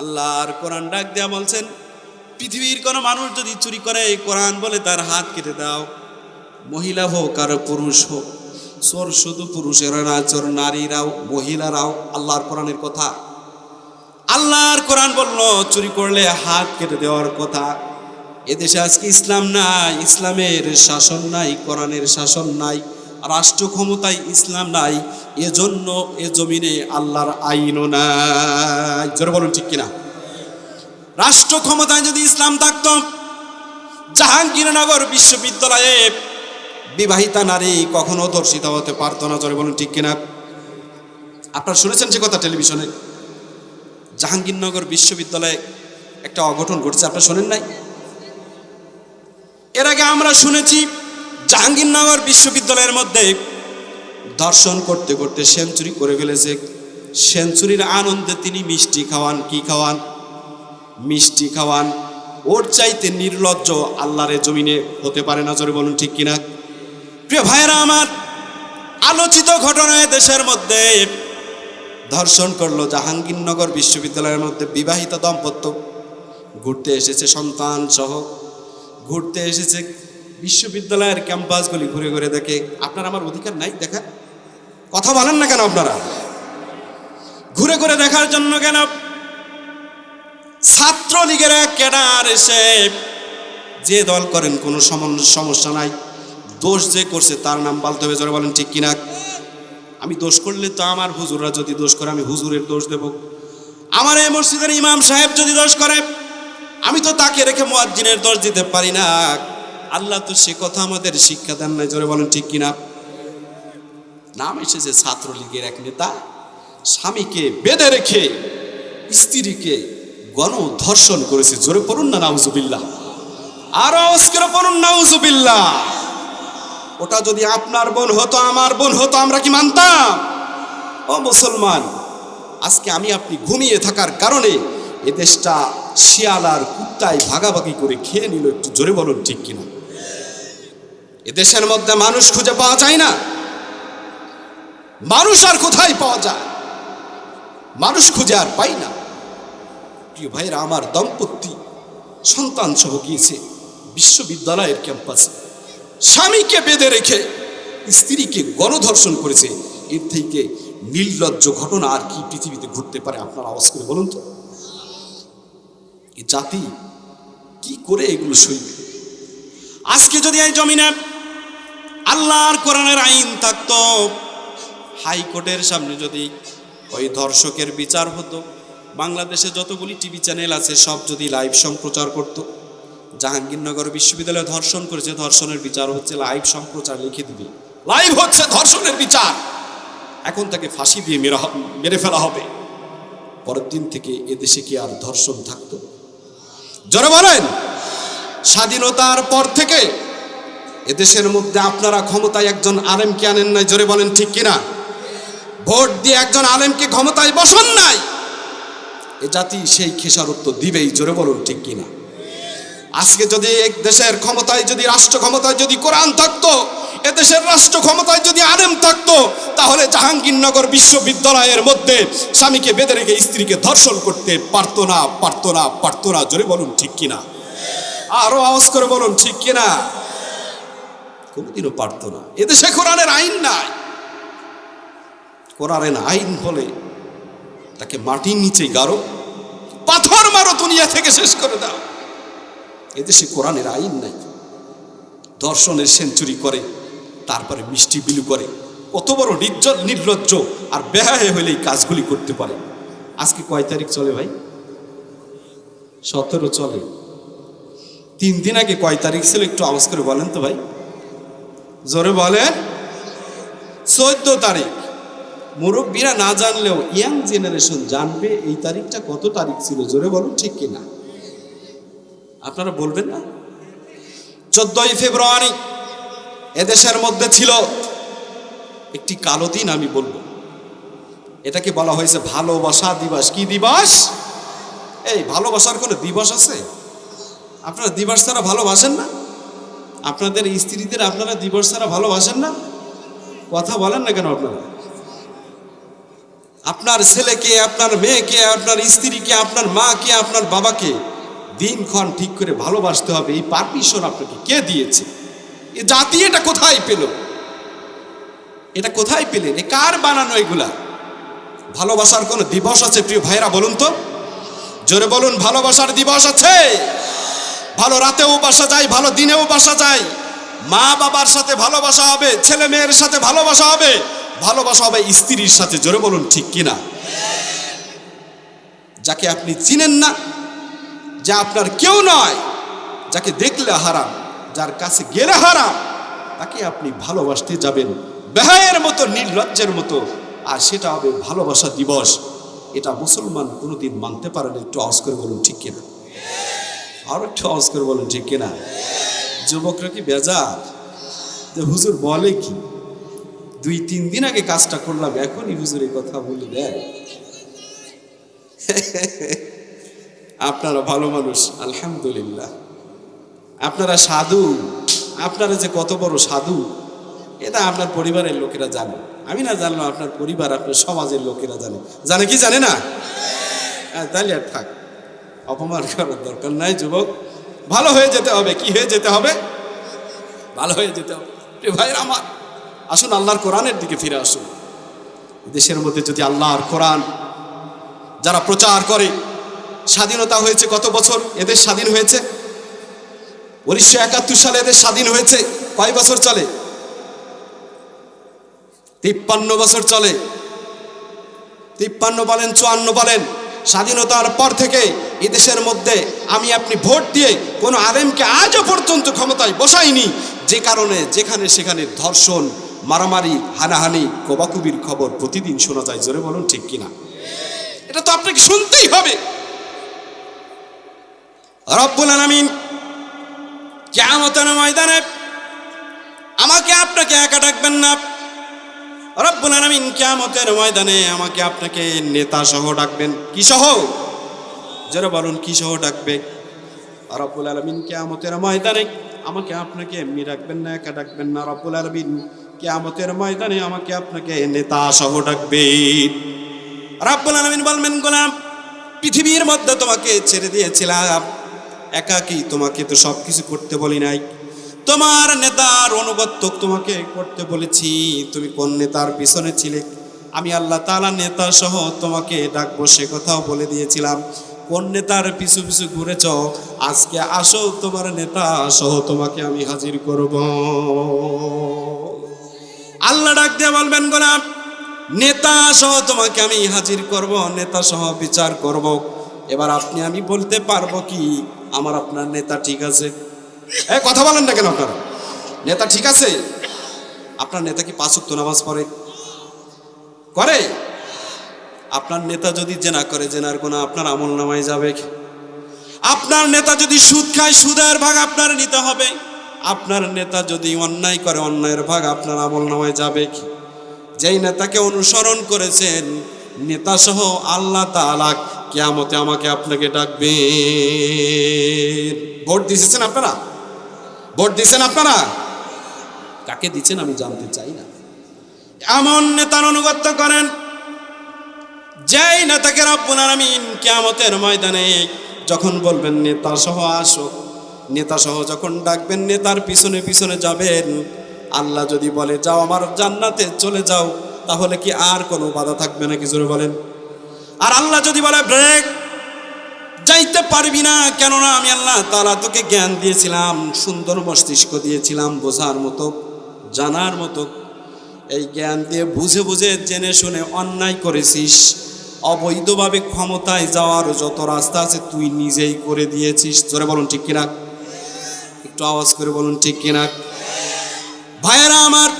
আল্লাহর কোরআন ডাক দেয়া বলছেন, পৃথিবীর কোনো মানুষ যদি চুরি করে কোরআন বলে তার হাত কেটে দাও। মহিলা হোক আর পুরুষ হোক, চোর শুধু পুরুষেরা না, চোর নারীরাও মহিলারাও। আল্লাহর কোরআনের কথা, আল্লাহর কোরআন বললো চুরি করলে হাত কেটে দেওয়ার কথা। এদেশে আজকে ইসলাম নাই, ইসলামের শাসন নাই, কোরআনের শাসন নাই, রাষ্ট্র ক্ষমতায় ইসলাম নাই, এজন্য এ জমিনে আল্লাহর আইনও নাই। জোরে বলুন ঠিক কিনা? রাষ্ট্র ক্ষমতায় যদি ইসলাম থাকত, জাহাঙ্গীরনগর বিশ্ববিদ্যালয়ে বিবাহিতা নারী কখনো ধর্ষিত হতে পারতো না। জোরে বলুন ঠিক কিনা? আপনারা শুনেছেন সে কথা টেলিভিশনে? জাহাঙ্গীরনগর বিশ্ববিদ্যালয়ে একটা অঘটন ঘটছে, আপনারা শোনেন নাই? এর আগে আমরা শুনেছি জাহাঙ্গীরনগর বিশ্ববিদ্যালয়ের মধ্যে ধর্ষণ করতে করতে সেঞ্চুরি করে ফেলেছে। সেঞ্চুরির আনন্দে তিনি মিষ্টি খাওয়ান। কি খাওয়ান? মিষ্টি খাওয়ান। ওর চাইতে নির্লজ্জ আল্লাহর জমিনে হতে পারে না। জোরে বলুন ঠিক কিনা? প্রিয় ভাইয়েরা আমার, আলোচিত ঘটনায় দেশের মধ্যে ধর্ষণ করলো জাহাঙ্গীরনগর বিশ্ববিদ্যালয়ের মধ্যে বিবাহিত দম্পত্য। ঘুরতে এসেছে সন্তান সহ, ঘুরতে এসেছে বিশ্ববিদ্যালয়ের ক্যাম্পাসগুলি ঘুরে ঘুরে দেখে। আপনার আমার অধিকার নাই দেখার? কথা বলেন না কেন আপনারা? ঘুরে ঘুরে দেখার জন্য কেন? ছাত্রলীগের এক ক্যাডার এসে যে দল করেন কোনো সমস্যা নাই, দোষ যে করছে তার নাম বলতে হবে। জোরে বলেন ঠিক কিনা? আমি দোষ করলে তো আমার হুজুররা যদি দোষ করে আমি হুজুরের দোষ দেব। আমার এই মসজিদের ইমাম সাহেব যদি দোষ করে আমি তো তাকে রেখে মুয়াজ্জিনের দোষ দিতে পারি না। আল্লাহ তো সে কথা আমাদের শিক্ষা দেন নাই। জোরে বলেন ঠিক কিনা? নাম এসেছে ছাত্রলীগের এক নেতা স্বামীকে বেঁধে রেখে স্ত্রীকে গণধর্ষণ করেছে। জোরে পড়ুন না নাউজুবিল্লাহ, আরো অস্কার পড়ুন নাউজুবিল্লাহ। ওটা যদি আপনার বোন হতো, আমার বোন হতো, আমরা কি মানতাম? ও মুসলমান, আজকে আমি আপনি ঘুমিয়ে থাকার কারণে এ দেশটা শিয়াল আর কুত্তায় ভাগাভাগি করে খেয়ে নিল। একটু জোরে বলুন ঠিক কিনা? এদেশের মধ্যে মানুষ খুঁজে পাওয়া যায় না। মানুষ আর কোথায় পাওয়া যায়? মানুষ খুঁজে আর পাই না। প্রিয় ভাইরা আমার, দম্পতি সন্তান সহ গিয়েছে বিশ্ববিদ্যালয়ের ক্যাম্পাসে, স্বামীকে বেঁধে রেখে স্ত্রীকে গণধর্ষণ করেছে। এর থেকে নির্লজ্জ ঘটনা আর কি পৃথিবীতে ঘটতে পারে? আপনারা আওয়াজ করে বলুন তো, এই জাতি কি করে এগুলো সইবে? আজকে যদি এই জমিনে আল্লাহর কোরআনের আইন থাকতো, হাইকোর্টের সামনে যদি ওই ধর্ষকের বিচার হতো, বাংলাদেশে যতগুলি টিভি চ্যানেল আছে সব যদি লাইভ সম্প্রচার করত, জাহাঙ্গীরনগর বিশ্ববিদ্যালয়ে ধর্ষণ করেছে, ধর্ষণের বিচার হচ্ছে, লাইভ সম্প্রচার লিখে দিবে, লাইভ হচ্ছে ধর্ষণের বিচার, এখন তাকে ফাঁসি দিয়ে মেরে ফেলা হবে। পরের দিন থেকে এদেশে কি আর ধর্ষণ থাকতো? জোরে বলেন। স্বাধীনতার পর থেকে এদেশের মধ্যে আপনারা ক্ষমতায় একজন আলেমকে আনেন নাই। জোরে বলেন ঠিক কিনা? ভোট দিয়ে একজন আলেমকে ক্ষমতায় বসান নাই। এ জাতি সেই খেসারত তো দিবেই। জোরে বলুন ঠিক কিনা? আজকে যদি এক দেশের ক্ষমতায়, যদি রাষ্ট্র ক্ষমতায় যদি কোরআন থাকতো, এদেশের রাষ্ট্র ক্ষমতায় যদি আলেম থাকতো, তাহলে জাহাঙ্গীরনগর বিশ্ববিদ্যালয়ের মধ্যে স্বামীকে বেঁধে রেখে স্ত্রীকে ধর্ষণ করতে পারতো না, পারতো না, পারতো না। জোরে বলুন ঠিক কিনা? আরো আওয়াজ করে বলুন ঠিক কিনা? কোনোদিনও পারতো না। এদেশে কোরআনের আইন নাই। কোরআনের আইন হলে তাকে মাটির নিচে গাড়ো, পাথর মারো, দুনিয়া থেকে শেষ করে দাও। এদেশে কোরআনের আইন নাই। ধর্ষণের সেঞ্চুরি করে, তারপরে মিষ্টি বিলু করে। কত বড় নির্লজ্জ আর বেহায়া হলে এই কাজগুলি করতে পারে। আজকে কয় তারিখ চলে ভাই? 17 চলে। 3 দিন আগে কয় তারিখ ছিল একটু আওয়াজ করে বলেন তো ভাই, জোরে বলেন। 14 তারিখ। মুরব্বীরা না জানলেও ইয়াং জেনারেশন জানবে এই তারিখটা কত তারিখ ছিল। জোরে বলুন ঠিক কিনা? আপনারা বলবেন না? 14ই ফেব্রুয়ারি এদেশের মধ্যে ছিল একটি কালো দিন। আমি বলবো এটাকে বলা হয়েছে ভালোবাসা দিবস। কি দিবস? এই ভালোবাসার কোনো দিবস আছে? আপনারা দিবস ছাড়া ভালোবাসেন না? আপনাদের স্ত্রীদের আপনারা দিবস ছাড়া ভালোবাসেন না? কথা বলেন না কেন আপনারা? আপনার ছেলেকে, আপনার মেয়েকে, আপনার স্ত্রীকে, আপনার মাকে, আপনার বাবাকে দিনক্ষণ ঠিক করে ভালোবাসতে হবে। এই পারমিশন আপনাকে কে দিয়েছে? এ জাতি এটা কোথায় পেল? এটা কোথায় পেলেন? এ কার বানানো এগুলা? ভালোবাসার কোনো দিবস আছে প্রিয় ভাইরা? বলুন তো, জোরে বলুন, ভালোবাসার দিবস আছে? ভালো রাতেও বাসা যায়, ভালো দিনেও বাসা যায়। মা বাবার সাথে ভালোবাসা হবে, ছেলে মেয়ের সাথে ভালোবাসা হবে, ভালোবাসা হবে স্ত্রীর সাথে। জোরে বলুন ঠিক কিনা? যাকে আপনি চিনেন না, যা আপনার কেউ নয়, যাকে দেখলে হারাম, যার কাছে গেলে হারাম, তাকে আপনি ভালোবাসতে যাবেন বেহায়ের মতো, নির্লজ্জের মতো, আর সেটা হবে ভালোবাসা দিবস। এটা মুসলমান কোনোদিন মানতে পারে না। একটু আওয়াজ করে বলুন ঠিক কিনা? আরো একটু আওয়াজ করে বলুন ঠিক কিনা? যুবকরা কি বেজার যে হুজুর বলে কি, 2-3 দিন আগে কাজটা করলাম, এখনই হুজুর এই কথা বলে দেয়। আপনারা ভালো মানুষ, আলহামদুলিল্লাহ। আপনারা সাধু, আপনারা যে কত বড় সাধু এটা আপনার পরিবারের লোকেরা জানে। আমি না জানলাম, আপনার পরিবার, আপনার সমাজের লোকেরা জানে। জানে কি জানে না? তাহলে আর থাক, অপমান করার দরকার নাই। যুবক, ভালো হয়ে যেতে হবে। কি হয়ে যেতে হবে? ভালো হয়ে যেতে হবে। ভাইয়ের আমার, আসুন আল্লাহর কোরআনের দিকে ফিরে আসুন। দেশের মধ্যে যদি আল্লাহর কোরআন যারা প্রচার করে, স্বাধীনতা হয়েছে কত বছর? এদের স্বাধীন হয়েছে 1971 সালে এদের স্বাধীন হয়েছে। কয় বছর চলে? 53 বছর চলে। 53 বলেন, 54 বলেন, স্বাধীনতার পর থেকে এদেশের মধ্যে আমি আপনি ভোট দিয়ে কোনো আলেমকে আজও পর্যন্ত ক্ষমতায় বসাইনি, যে কারণে যেখানে সেখানে ধর্ষণ, মারামারি, হানাহানি, কোবাকুবির খবর প্রতিদিন শোনা যায়। জোরে বলুন ঠিক কিনা? এটা তো আপনাকে শুনতেই হবে। রব্বুল আলামিন কিয়ামতের ময়দানে আমাকে আপনাকে একা ডাকবেন না। রব্বুল আলামিন কিয়ামতের ময়দানে আমাকে আপনাকে নেতা সহ ডাকবেন। কি সহ? যারা বলুন কি সহ ডাকবে? রব্বুল আলামিন কিয়ামতের ময়দানে আমাকে আপনাকে এমনি ডাকবেন না, একা ডাকবেন না। রব্বুল আলামিন কিয়ামতের ময়দানে আমাকে আপনাকে নেতা সহ ডাকবে। রব্বুল আলামিন বলবেন, গোলাম, পৃথিবীর মধ্যে তোমাকে ছেড়ে দিয়েছিলাম একাকী, তোমাকে তো সব কিছু করতে বলি নাই। তোমার নেতার অনুগত্য তোমাকে করতে বলেছি। তুমি কোন নেতার পিছনে ছিলে? আমি আল্লাহ তাআলা নেতা সহ তোমাকে ডাকবো, সে কথাও বলে দিয়েছিলাম। কোন নেতার পিছু পিছু ঘুরেছ? আজকে আসো, তোমার নেতা সহ তোমাকে আমি হাজির করব। আল্লাহ ডাক দিয়ে বলবেন, গোলাম, নেতা সহ তোমাকে আমি হাজির করব, নেতা সহ বিচার করব। এবার আপনি আমি বলতে পারবো কি আমার আপনার নেতা ঠিক আছে? কথা বলেন না কেন? আপনারা নেতা ঠিক আছে? আপনার নেতা কি 5 ওয়াক্ত নামাজ পড়ে? করে? আপনার নেতা যদি জেনা করে, জেনার গুনাহ আপনার আমলনামায় যাবে। আপনার নেতা যদি সুদ খায়, সুদের ভাগ আপনার নিতে হবে। আপনার নেতা যদি অন্যায় করে, অন্যায়ের ভাগ আপনার আমলনামায় যাবে। যেই নেতাকে অনুসরণ করেছেন, নেতা সহ আল্লাহ তাআলা কিয়ামতে আমাকে আপনাকে ডাকবে। ভোট দিয়েছেন আপনারা? ভোট দিয়েছেন আপনারা? কাকে দিচ্ছেন আমি জানতে চাই না। এমন নেতার অনুগত্য করেন যেই নেতাকে রব্বুল আলামিন কিয়ামতের ময়দানে যখন বলবেন নেতা সহ আসো, নেতা সহ যখন ডাকবেন, নেতার পিছনে পিছনে যাবেন। আল্লাহ যদি বলে যাও আমার জান্নাতে চলে যাও, তাহলে কি আর কোনো বাধা থাকবে নাকি? জোরে বলেন। আর আল্লাহ যদি বলে ব্রেক, যাইতে পারবি না, কেননা আমি আল্লাহ তাআলা তোকে জ্ঞান দিয়েছিলাম, সুন্দর মস্তিষ্ক দিয়েছিলাম, বোঝার মতো, জানার মতো। এই জ্ঞান দিয়ে বুঝে বুঝে জেনে শুনে অন্যায় করেছিস, অবৈধভাবে ক্ষমতায় যাওয়ার যত রাস্তা আছে তুই নিজেই করে দিয়েছিস। জোরে বলুন ঠিক কিনা? একটু আওয়াজ করে বলুন ঠিক কিনা? ভাইয়েরা আমার,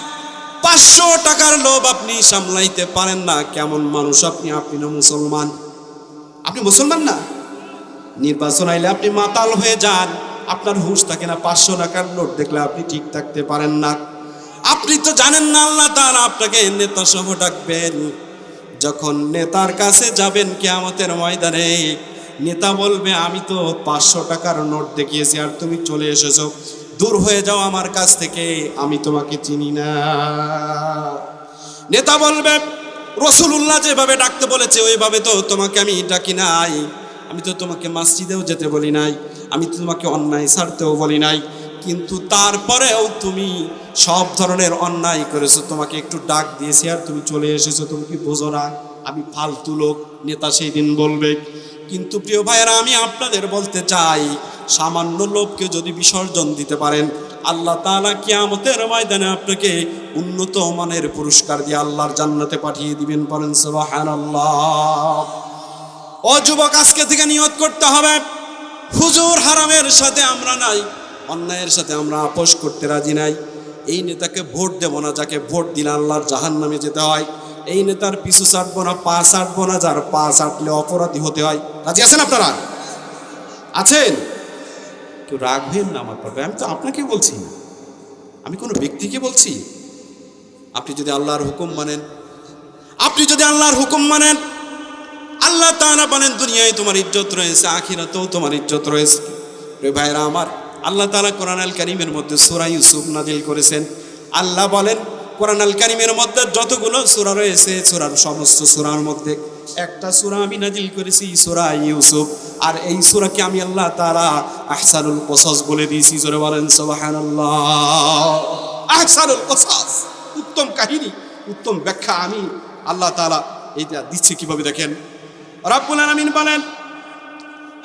500 টাকার লোভ আপনি সামলাইতে পারেন না। কেমন মানুষ আপনি? আপনি না মুসলমান? আপনি মুসলমান না? নির্বাচন আইলে আপনি মাতাল হয়ে যান, আপনার হুঁশ থাকে না। 500 টাকার নোট দেখলে আপনি ঠিক থাকতে পারেন না। আপনি তো জানেন না আল্লাহ তাআলা আপনাকে নেতা সহ ডাকবেন। যখন নেতার কাছে যাবেন কিয়ামতের ময়দানে, নেতা বলবে আমি তো 500 টাকার নোট দেখিয়েছি আর তুমি চলে এসেছো, দূর হয়ে যাও আমার কাছ থেকে, আমি তোমাকে চিনি না। নেতা বলবে রাসূলুল্লাহ যেভাবে ডাকতে বলেছে ওইভাবে তো তোমাকে আমি ডাকি নাই, আমি তো তোমাকে মসজিদেও যেতে বলি নাই, আমি তো তোমাকে অন্যায় ছাড়তেও বলি নাই, কিন্তু তারপরেও তুমি সব ধরনের অন্যায় করেছো। তোমাকে একটু ডাক দিয়েছি আর তুমি চলে এসেছো, তুমি কি বোঝো না আমি ফালতু লোক? নেতা সেই দিন বলবে। কিন্তু প্রিয় ভাইয়েরা, আমি আপনাদের বলতে চাই, সামান্য লোভকে যদি বিসর্জন দিতে পারেন, আল্লাহ তাআলা কিয়ামতের ময়দানে আপনাকে উন্নত মানের পুরস্কার দিয়ে আল্লাহর জান্নাতে পাঠিয়ে দিবেন। বলেন সুবহানাল্লাহ। ও যুবক, আজকে থেকে নিয়ত করতে হবে, হুজুর হারামের সাথে আমরা নাই, অন্যায়ের সাথে আমরা আপোষ করতে রাজি নাই। এই নেতাকে ভোট দেব না, যাকে ভোট দিলে আল্লাহর জাহান্নামে যেতে হয়। এই নেতার পিছু ছাড়বো না, পা ছাড়বো না, যার পা ছাড়লে অপরাধী হতে হয়। রাজি আছেন আপনারা? আছেন? কেউ রাখবেন না আমার পর্বে, আমি তো আপনাকে বলছি না, আমি কোনো ব্যক্তিকে বলছি। আপনি যদি আল্লাহর হুকুম মানেন, আপনি যদি আল্লাহর হুকুম মানেন, আল্লাহ তাআলা বলেন দুনিয়ায় তোমার ইজ্জত রয়েছে, আখিরাতেও তোমার ইজ্জত রয়েছে। রে ভাইরা আমার, আল্লাহ তাআলা কোরআন আল কারীমের মধ্যে সূরা ইউসুফ নাযিল করেছেন। আল্লাহ বলেন কোরআন আল কারীমের মধ্যে যতগুলো সূরা রয়েছে, সূরার সমস্ত সূরার মধ্যে একটা সূরা আমি নাযিল করেছি, সূরা ইউসুফ। আর এই সূরাকে আমি আল্লাহ তাআলা আহসানুল কসাস বলে দিয়েছি। জোরে বলেন সুবহানাল্লাহ। আহসানুল কসাস, উত্তম কাহিনী, উত্তম ব্যাখ্যা আমি আল্লাহ তাআলা এইটা দিচ্ছে কিভাবে দেখেন। রব্বুল আলামিন বলেন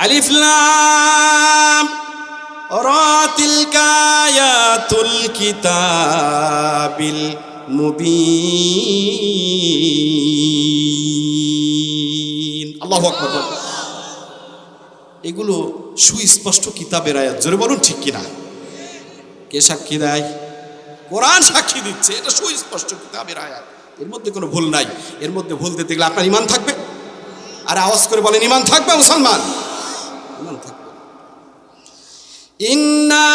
আলিফ লাম রা তিলকা আয়াতুল কিতাবিল মুবিন। আল্লাহু আকবার। এগুলো সুস্পষ্ট কিতাবের আয়াত। জোরে বলুন ঠিক কিনা? কে সাক্ষী দেয়? কোরআন সাক্ষী দিচ্ছে, এটা সুস্পষ্ট কিতাবের আয়াত, এর মধ্যে কোনো ভুল নাই। এর মধ্যে ভুল দিতে গেলে আপনার ঈমান থাকবে। আর আওয়াজ করে বলেন ঈমান থাকবে মুসলমান? ঈমান থাকবে। ইন্না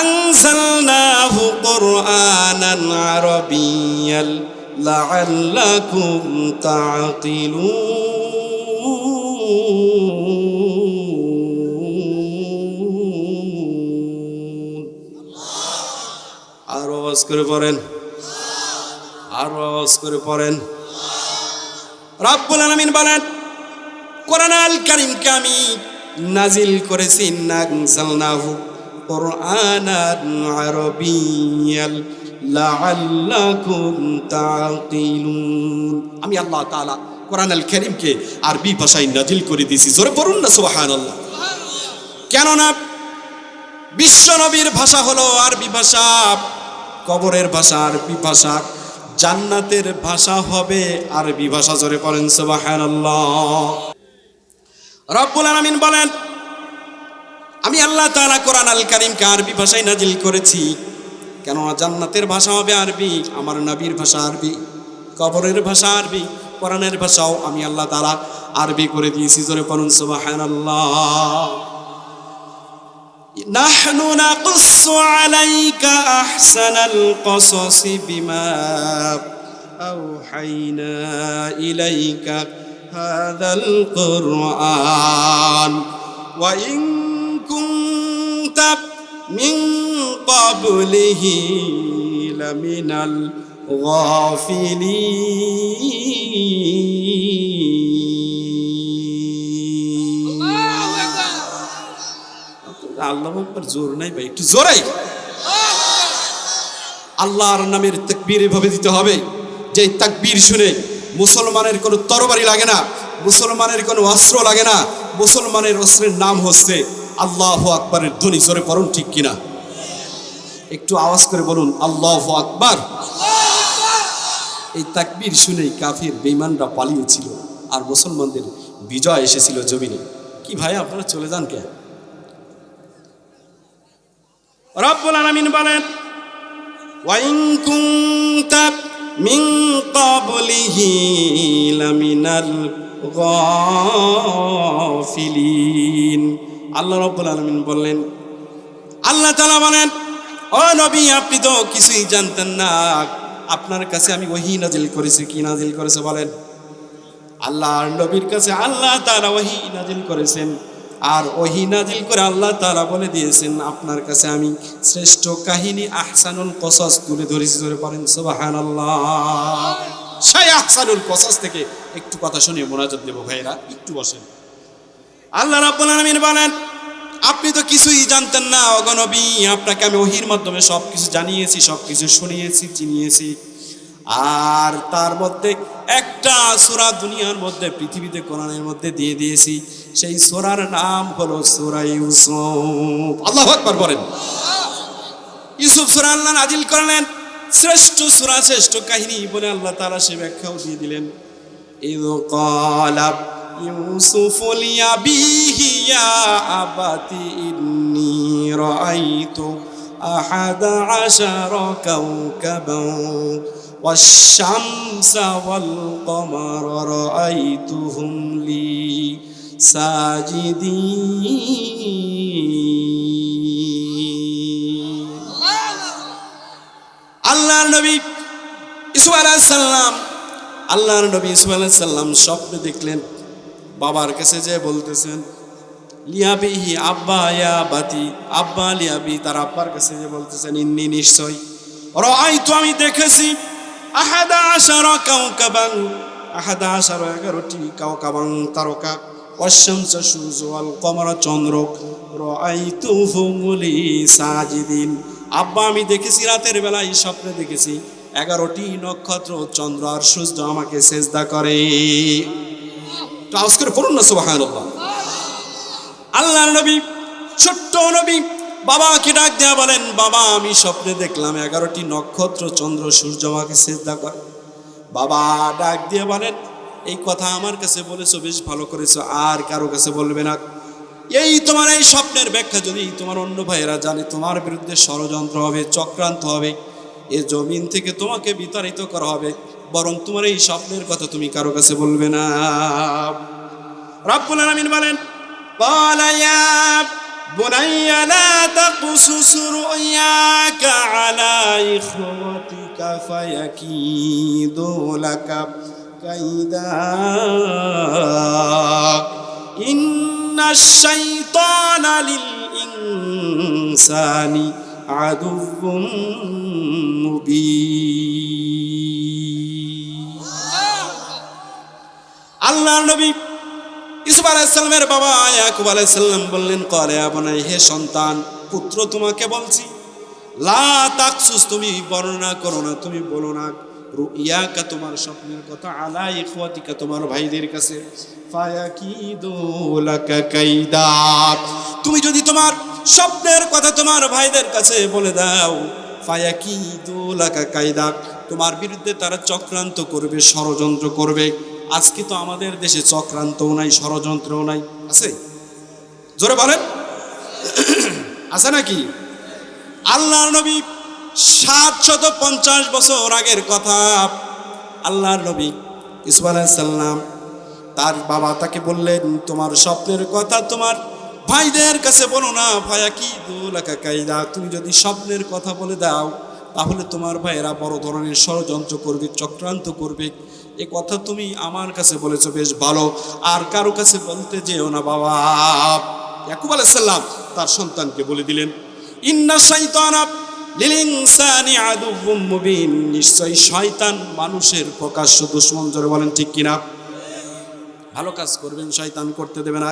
আনজালনাহু কুরআনান আরাবিয়্যান লাআল্লাকুম তা'কিলুন। আর আওয়াজ করে পড়েন, আর আওয়াজ করে পড়েন। রব্বুল আলামিন বলেন কোরআন আল কারীমকে আমি নাজিল করেছি, নাযালনাহু কুরআনান আরাবিয়্যান লাআল্লাকুম তা'কিলুন। আমি আল্লাহ তাআলা কোরআন আল কারীমকে আরবি ভাষায় নাজিল করে দিয়েছি। জোরে পড়ুন না সুবহানাল্লাহ। কেননা বিশ্ব নবীর ভাষা হলো আরবি ভাষা, কবরের ভাষা আরবি ভাষা, জান্নাতের ভাষা হবে আরবি ভাষা। জোরে পড়েন সুবহানাল্লাহ। রব্বুল আলামিন বলেন আমি আল্লাহ তাআলা কোরআন আল কারীমকে আরবি ভাষায় নাজিল করেছি। কেন? জান্নাতের ভাষা হবে আরবি, আমার নবীর ভাষা আরবি, কবরের ভাষা আরবি, কোরআনের ভাষাও আমি আল্লাহ তাআলা আরবি করে দিয়েছি। জোরে পড়ুন সুবহানাল্লাহ। নাহনু নাকুসসু আলাইকা আহসানাল কসাসি বিমা আওহাইনা ইলাইকা হাযাল কুরআন ওয়া ইন কুনতা মিন ক্বাবলিহি লামিনাল গাফিলিন। আল্লাহু আকবার। জোর নাই ভাই, একটু জোরে। আল্লাহর নামের তাকবীর এভাবে দিতে হবে যে তাকবীর শুনে মুসলমানের কোনো তরবারি লাগে না, মুসলমানের কোনো অস্ত্র লাগে না, মুসলমানের অস্ত্রের নাম হচ্ছে আল্লাহু আকবারের ধ্বনি। জোরে পড়ুন ঠিক কিনা? একটু আওয়াজ করে বলুন আল্লাহু আকবার। এই তাকবীর শুনেই কাফির বেঈমানরা পালিয়েছিল আর মুসলমানদের বিজয় এসেছিল জমিনে। কি ভাই আপনারা চলে যান কে? রব্বুল আলামিন বলেন ওয়া ইন কুনতা মিন ক্বাবলিহি লামিনাল গাফিলিন। আল্লাহ রাব্বুল আলামিন বললেন, আল্লাহ তাআলা বলেন ও নবী আপনি তো কিছুই জানতেন না, আপনার কাছে আমি ওহী নাজিল করেছি। কি নাজিল করেছে বলেন? আল্লাহর নবীর কাছে আল্লাহ তাআলা ওহী নাজিল করেছেন। আর ওহী নাজিল করে আল্লাহ তাআলা বলে দিয়েছেন আপনার কাছে আমি শ্রেষ্ঠ কাহিনী আহসানুল কসাস তুলে ধরেছি। ধরে পড়েন সুবহানাল্লাহ। সেই আহসানুল কসাস থেকে একটু কথা শুনিয়ে মোনাজাত দেব ভাইরা, একটু বসেন। আল্লাহ রাব্বুল আলামিন বলেন, আপনি তো কিছুই জানতেন না ওগো নবী, আপনাকে আমি ওহীর মাধ্যমে সব কিছু জানিয়েছি, সব কিছু শুনিয়েছি, চিনিয়েছি। আর তার মধ্যে একটা সূরা দুনিয়ার মধ্যে, পৃথিবীতে, কোরআনের মধ্যে দিয়ে দিয়েছি। সেই সূরার নাম হলো সূরা ইউসুফ। আল্লাহু আকবার বলেন। ইউসুফ সূরা আল্লাহ নাজিল করলেন, শ্রেষ্ঠ সূরা, শ্রেষ্ঠ কাহিনী বলে আল্লাহ তাআলা সে ব্যাখ্যাও দিয়ে দিলেন। ইয ক্বালা ইউসুফু লিআবিহি ইয়া আবাতি ইন্নী রাআইতু আহাদা আশারা কাওকাবান ওয়াশ-শামসা ওয়াল কমারা রাআইতুহুম লি সাজিদিন। আল্লাহর নবী ইউসুফ আলাইহিস সালাম, আল্লাহর নবী ইউসুফ আলাইহিস সালাম স্বপ্নে দেখলেন, বাবার কাছে যে বলতেছেন লিয়াবিহি আব্বা ইয়া বাতি, আব্বা লিয়াবি, তার আব্বার কাছে যে বলতেছেন ইন্নী নিশ্চয় রাআইতু, আমি দেখেছি আহাদা আশারা কাওকাবান, আহাদা আশারা 11টি কাওকাবান তারকা, ওয়াশ-শামসা সূর্য, ওয়াল কমারা চন্দ্র, রাআইতুহুম লি সাজিদিন, আব্বা আমি দেখেছি রাতের বেলায় স্বপ্নে দেখেছি 11টি নক্ষত্র, চন্দ্র আর সূর্য আমাকে সেজদা করে। তো আওয়াজ করে পড়ুন না সুবহানাল্লাহ। আল্লাহর নবী, ছোট্ট নবী, বাবাকে ডাক দেয়া বলেন, বাবা আমি স্বপ্নে দেখলাম 11টি নক্ষত্র, চন্দ্র, সূর্য আমাকে সিজদা করে। বাবা ডাক দিয়ে বলেন, এই কথা আমার কাছে বলেছো, বেশ ভালো করেছো, আর কারো কাছে বলবে না। এই তোমার এই স্বপ্নের ব্যাখ্যা যদি তোমার অন্য ভাইয়েরা জানে, তোমার বিরুদ্ধে ষড়যন্ত্র হবে, চক্রান্ত হবে, এ জমিন থেকে তোমাকে বিতাড়িত করা হবে। বরং তোমার এই স্বপ্নের কথা তুমি কারো কাছে বলবে না। রাব্বুল আলামিন বলেন, قال يا بني لا تقصص رؤياك على إخوتك فيكيدوا لك كيدا إن الشيطان للإنسان عدو مبين। الله النبي ইউসুফ আলাইহিস সালামের বাবা ইয়াকুব আলাইহিস সালাম বললেন, ক্বালা ইয়া বুনাই, হে সন্তান, পুত্র তোমাকে বলছি, লা তাকসুস, তুমি বর্ণনা করো না, তুমি বলো না, রুইয়াকা, তোমার স্বপ্নের কথা, আলা ইখওয়াতিকা, তোমার ভাইদের কাছে, ফায়াকিদু লাকা কাইদা, তুমি যদি তোমার স্বপ্নের কথা তোমার ভাইদের কাছে বলে দাও, ফায়াকিদু লাকা কাইদা, তোমার বিরুদ্ধে তারা চক্রান্ত করবে, ষড়যন্ত্র করবে। আজকে তো আমাদের দেশে চক্রান্তও নাই, ষড়যন্ত্রও নাই, আছে? জোরে বলেন, আছে নাকি? আল্লাহর নবী 750 বছর আগের কথা, আল্লাহর নবী ইউসুফ আলাইহিস সালাম তার বাবা তাকে বললেন, তোমার স্বপ্নের কথা তোমার ভাইদের কাছে বলো না, ফায়াকিদু লাকা কাইদা, তুমি যদি স্বপ্নের কথা বলে দাও তাহলে তোমার ভাইয়েরা বড় ধরনের ষড়যন্ত্র করবে, চক্রান্ত করবে। এ কথা তুমি আমার কাছে বলেছো, বেশ ভালো, আর কারো কাছে বলতে যেও না বাবা। ইয়াকুব আলাইহিস সালাম তার সন্তানকে বলে দিলেন, ইন্না শাইতানা লিল ইনসানি আদুউম মুবিন, নিশ্চয়ই শয়তান মানুষের প্রকাশ্য দুশমন। জোরে বলেন ঠিক কিনা? ভালো কাজ করবেন শয়তান করতে দেবে না,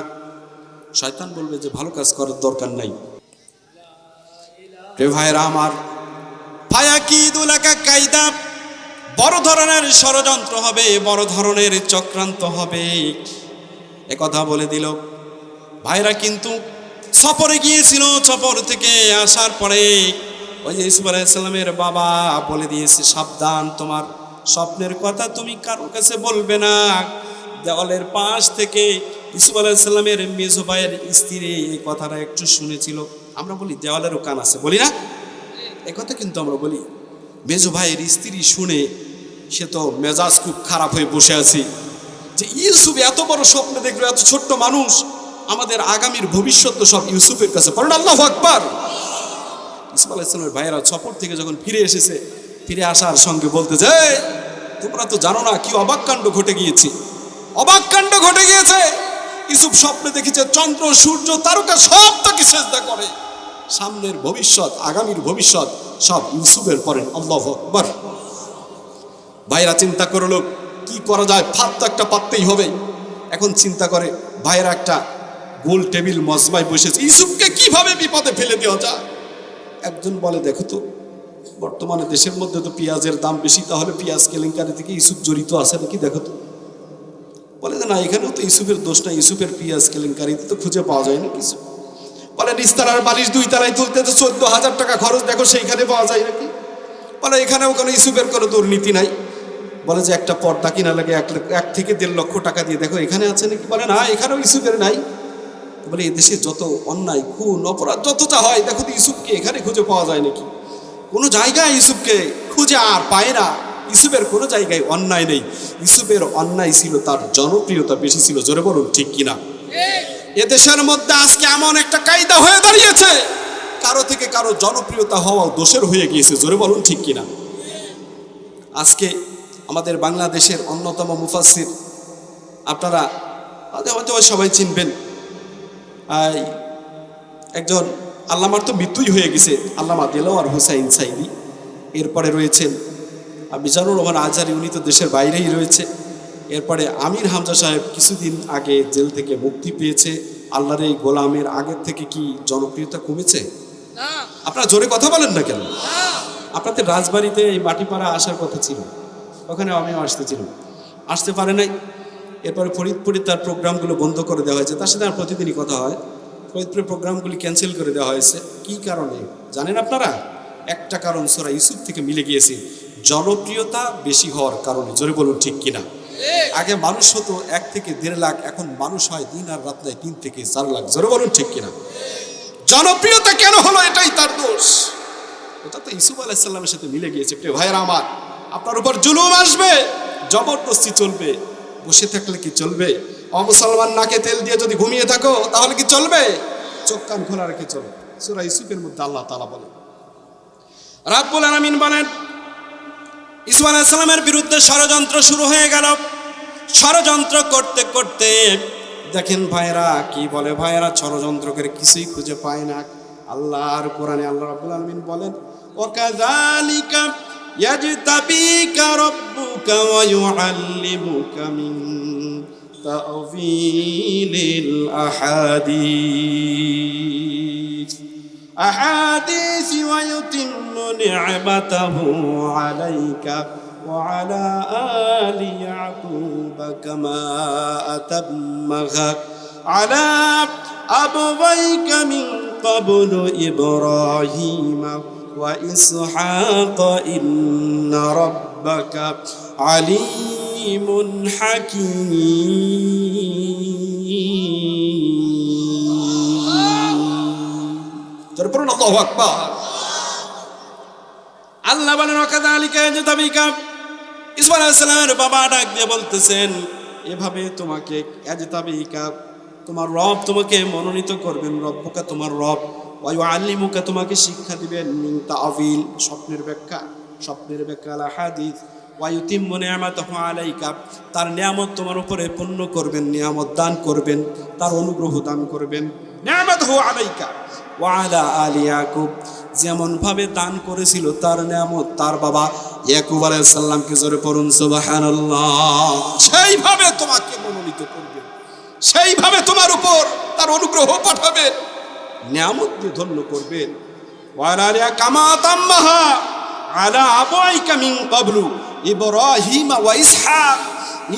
শয়তান বলবে যে ভালো কাজ করার দরকার নাই। প্রিয় ভাইরা আমার, ফায়াকিদু লাকা কাইদা, বড় ধরনের ষড়যন্ত্র হবে, বড় ধরনের চক্রান্ত হবে, এ কথা বলে দিল। ভাইরা কিন্তু সফরে গিয়েছিল, সফর থেকে আসার পরে ওই যে ইউসুফ আলাইহিস সালামের বাবা বলে দিয়েছে, সাবধান, তোমার স্বপ্নের কথা তুমি কারো কাছে বলবে না। দেওয়ালের পাশ থেকে ইউসুফ আলাইহিস সালামের মেজো ভাইয়ের স্ত্রী এই কথাটা একটু শুনেছিল। আমরা বলি দেওয়ালেরও কান আছে, বলি না? এ কথা কিন্তু আমরা বলি। মেজো ভাইয়ের স্ত্রী শুনে সে তো মেজাজ খুব খারাপ হয়ে বসে আছে যে ইউসুফ এত বড় স্বপ্ন দেখলো, এত ছোট্ট মানুষ, আমাদের আগামীর ভবিষ্যৎ তো সব ইউসুফের কাছে। পড়েন আল্লাহু আকবার। ইউসুফ আলাইহিস সালামের ভাইয়েরা সফর থেকে যখন ফিরে এসেছে, ফিরে আসার সঙ্গে বলতে যে তোমরা তো জানো না কি অবাক কাণ্ড ঘটে গিয়েছে, অবাক কাণ্ড ঘটে গিয়েছে। ইউসুফ স্বপ্নে দেখেছে চন্দ্র, সূর্য, তারকা সব তাকে সিজদা করে। সামনের ভবিষ্যৎ, আগামীর ভবিষ্যৎ সব ইউসুফের। পড়েন আল্লাহু আকবার। ভাইরা চিন্তা করলো কি করা যায়, ফাঁদ তো একটা পাততেই হবে। এখন চিন্তা করে ভাইরা একটা গোল টেবিল মজমায় বসেছে, ইউসুফকে কিভাবে বিপদে ফেলে দেওয়া যায়। একজন বলে দেখো তো বর্তমানে দেশের মধ্যে তো পেঁয়াজের দাম বেশি, তাহলে পেঁয়াজ কেলেঙ্কারি থেকে ইউসুফ জড়িত আছে নাকি দেখো তো। বলে যে না, এখানেও তো ইউসুফের দোষ না, ইউসুফের পেঁয়াজ কেলেঙ্কারিতে তো খুঁজে পাওয়া যায় না কিছু। বলে নিস্তারার বালিশ 2 তালায় তুলতে তো 14,000 টাকা খরচ, দেখো সেইখানে পাওয়া যায় নাকি। বলে এখানেও কোনো ইউসুফের কোনো দুর্নীতি নাই। বলে যে একটা পর্দা কিনা লাগে 1 থেকে 1.5 লক্ষ টাকা দিয়ে, দেখো এখানে আছে নাকি। বলে না, এখানেও ইউসুফের নাই। বলে এদেশে যত অন্যায় খুন অপরাধ যতটা হয়, দেখো তো ইউসুফকে এখানে খুঁজে পাওয়া যায় নাকি। কোনো জায়গায় ইউসুফকে খুঁজে আর পায় না। ইউসুফের কোনো জায়গায় অন্যায় নেই। ইউসুফের অন্যায় ছিল তার জনপ্রিয়তা বেশি ছিল। জোরে বলুন ঠিক কিনা। এদেশের মধ্যে আজকে এমন একটা কায়দা হয়ে দাঁড়িয়েছে, কারো থেকে কারো জনপ্রিয়তা হওয়া দোষের হয়ে গিয়েছে। জোরে বলুন ঠিক কিনা। আজকে আমাদের বাংলাদেশের অন্যতম মুফাসসির, আপনারা হয়তো সবাই চিনবেন, একজন আল্লামার তো মৃত্যুই হয়ে গেছে, আল্লামা দেলোয়ার হোসাইন সাইদি। এরপরে রয়েছেন মিজানুর রহমান আজহারি, উনি তো দেশের বাইরেই রয়েছে। এরপরে আমির হামজা সাহেব কিছুদিন আগে জেল থেকে মুক্তি পেয়েছে। আল্লাহর এই গোলামের আগের থেকে কি জনপ্রিয়তা কমেছে? আপনারা জোরে কথা বলেন না কেন? আপনাদের রাজবাড়িতে এই মাটিপাড়া আসার কথা ছিল, ওখানে আমিও আসতেছিলাম, আসতে পারে নাই। এরপরে ফরিদপুরে তার প্রোগ্রামগুলো বন্ধ করে দেওয়া হয়েছে। তার সাথে আর প্রতিদিনই কথা হয়। ফরিদপুরের প্রোগ্রামগুলি ক্যান্সেল করে দেওয়া হয়েছে। কি কারণে জানেন আপনারা? একটা কারণ সূরা ইউসুফ থেকে মিলে গিয়েছে, জনপ্রিয়তা বেশি হওয়ার কারণে। জোরে বলুন ঠিক কিনা। আগে মানুষ হতো 1 থেকে 1.5 লাখ, এখন মানুষ হয় দিন আর রাত নয় 3 থেকে 4 লাখ। জোরে বলুন ঠিক কিনা। জনপ্রিয়তা কেন হলো? এটাই তার দোষ। ওটা তো ইউসুফ আলাইহিস সালামের সাথে মিলে গিয়েছে। প্রিয় ভাইরা আমার, আপনার উপর জুলুম আসবে, জবরদস্তি চলবে, বসে থাকলে কি চলবে? অমুসলমান নাকে তেল দিয়ে যদি ঘুমিয়ে থাকো তাহলে কি চলবে? চোখ কান খোলা রেখে চলো। সূরা ইউসুফের মধ্যে আল্লাহ তাআলা বলেন, রাব্বুল আলামিন বলেন, ইউসুফ আলাইহিস সালামের বিরুদ্ধে ষড়যন্ত্র শুরু হয়ে গেল। ষড়যন্ত্র করতে করতে দেখেন ভাইরা কি বলে, ভাইরা ষড়যন্ত্র করে কিছুই খুঁজে পায় না। আল্লাহর কোরআনে আল্লাহ রাব্বুল আলামিন বলেন, ওয়াকাযালিকা ইয়াজতাবিকা রাব্বুকা ওয়া ইউআল্লিমুকা মিন তা'ওয়িলিল আহাদিস ওয়া ইউতিম্মু নি'মাতাহু আলাইকা ওয়া আলা আলি ইয়াকুবা কামা আতাম্মাহা আলা আবওয়াইকা মিন ক্বাবলু ইব্রাহিমা ওয়া ইসহাকা ইন্না রাব্বাকা আলিমুন হাকীম। তারপর আল্লাহু আকবার। আল্লাহ বলেন, ওয়াকাযালিকা ইয়াজতাবিকা। ইউসুফ আলাইহিস সালামের বাবা ডাক দিয়ে বলতেছেন, এভাবে তোমাকে ইয়াজতাবিকা, তোমার রব তোমাকে মনোনীত করবেন, রব্বুকা তোমার রব, ওয়া ইউআল্লিমুকা তোমাকে শিক্ষা দিবেন, মিন তা'ওয়িল স্বপ্নের ব্যাখ্যা, স্বপ্নের ব্যাখ্যা, আল হাদিস, ওয়া ইউতিম্মু নি'মাতাহু আলাইকা তার নিয়ামত তোমার উপরে পূর্ণ করবেন, নিয়ামত দান করবেন, তার অনুগ্রহ দান করবেন। নি'মাতাহু আলাইকা ওয়া আলা আলি ইয়াকুব, যেমন ভাবে দান করেছিল তার নিয়ামত তার বাবা ইয়াকুব আলাইহিস সালামকে। জোরে পড়ুন সুবহানাল্লাহ। সেইভাবে তোমাকে মনোনীত করবেন, সেইভাবে তোমার উপর তার অনুগ্রহ পাঠাবেন, নিয়ামত দিয়ে ধন্য করবেন। ওয়া আলা কামা তাম্মাহা আলা আবাইকা মিন ক্বাবলু ইব্রাহিম ওয়া ইসহাক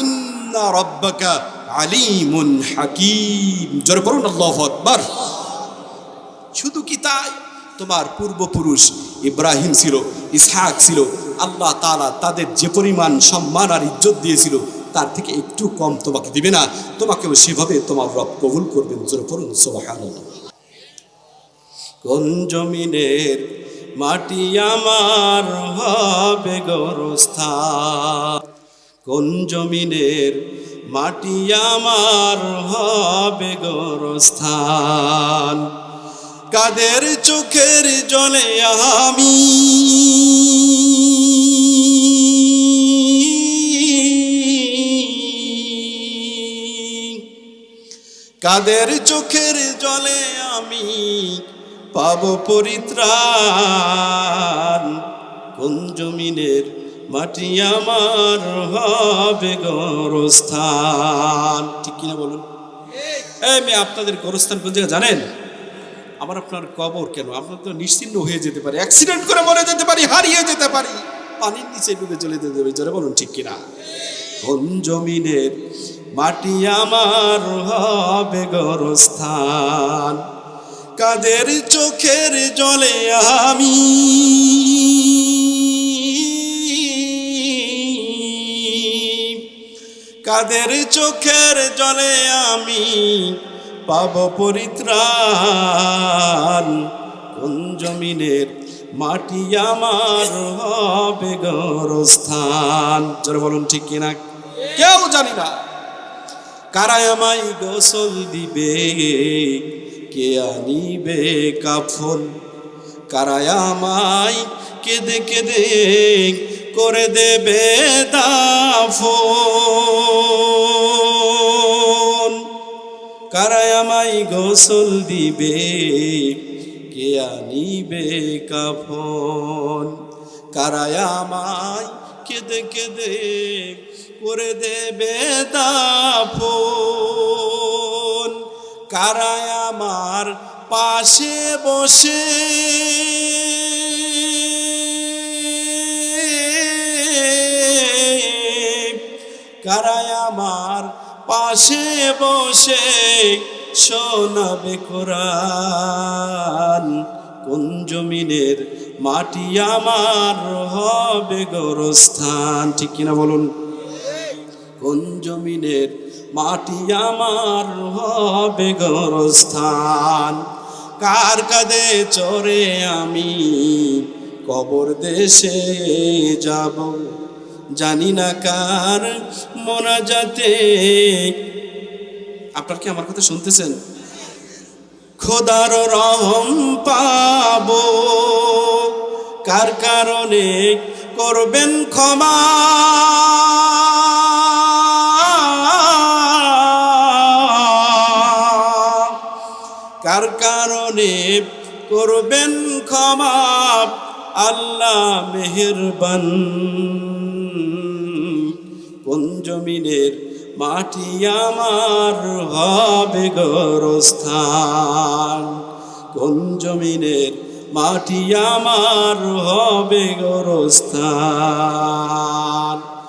ইন্না রাব্বাকা আলিমুন হাকীম। জোরে পড়ুন আল্লাহু আকবার। শুধু কি তাই, তোমার পূর্বপুরুষ ইব্রাহিম ছিল, ইসহাক ছিল, আল্লাহ তাআলা তাদের যে পরিমাণ সম্মান আর ইজ্জত দিয়েছিল তার থেকে একটু কম তোমাকে দিবে না, তোমাকেও সেভাবে তোমার রব কবুল করবেন। জোরে পড়ুন সুবহানাল্লাহ। কোন জমিনের মাটি আমার হবে গোরস্থান, কোন জমিনের মাটি আমার হবে গোরস্থান, কাদের চোখের জলে আমি কাদের চোখের জলে আমি পাব পরিত্রাণ, কোন জমিনের মাটি আমার হবে গোরস্থান। ঠিক কিনা বলুন? এই মেয়ে, আপনাদের গোরস্থান কোন জায়গায় জানেন? আমার আপনার কবর। কেন? আপনার তো নিশ্চিহ্ন হয়ে যেতে পারে, অ্যাক্সিডেন্ট করে মরে যেতে পারি, হারিয়ে যেতে পারি, পানির নিচে ডুবে চলে যেতে পারি। জোরে বলুন ঠিক কিনা? কোন জমিনের মাটি আমার হবে গোরস্থান, কাদের চোখের জলে আমি কাদের চোখের জলে আমি পাব পরিত্রাণ, কোন জমিনের মাটি আমার হবে গোরস্থান। জোরে বলুন ঠিক কিনা? কেউ জানি না। কারা আমায় গোসল দিবে, কে আনিবে কাফন, কারা আমায় কেঁদে কেঁদে করে দেবে দাফন, কারা আমায় গোসল দিবে, কে আনিবে কাফন, কারা আমায় কেঁদে কেঁদে করে দেবে দাফন, কারা আমার পাশে বসে কারা আমার পাশে বসে শোনাবে কোরআন, কোন জমিনের মাটি আমার হবে গোরস্থান। ঠিক কিনা বলুন? কোন জমিনের মাটি আমার হবে গোরস্থান, কার কাঁধে চড়ে আমি কবর দেশে যাব, জানি না কার মোনাজাতে। আপনার কি আমার কথা শুনতেছেন? খোদার রহম পাবো, কার কারণে করবেন ক্ষমা, কার কারণে করবেন ক্ষমা, আল্লাহ মেহেরবান, কোন জমিনের মাটি আমার হবে গোরস্থান, কোন জমিনের মাটি আমার হবে গোরস্থান।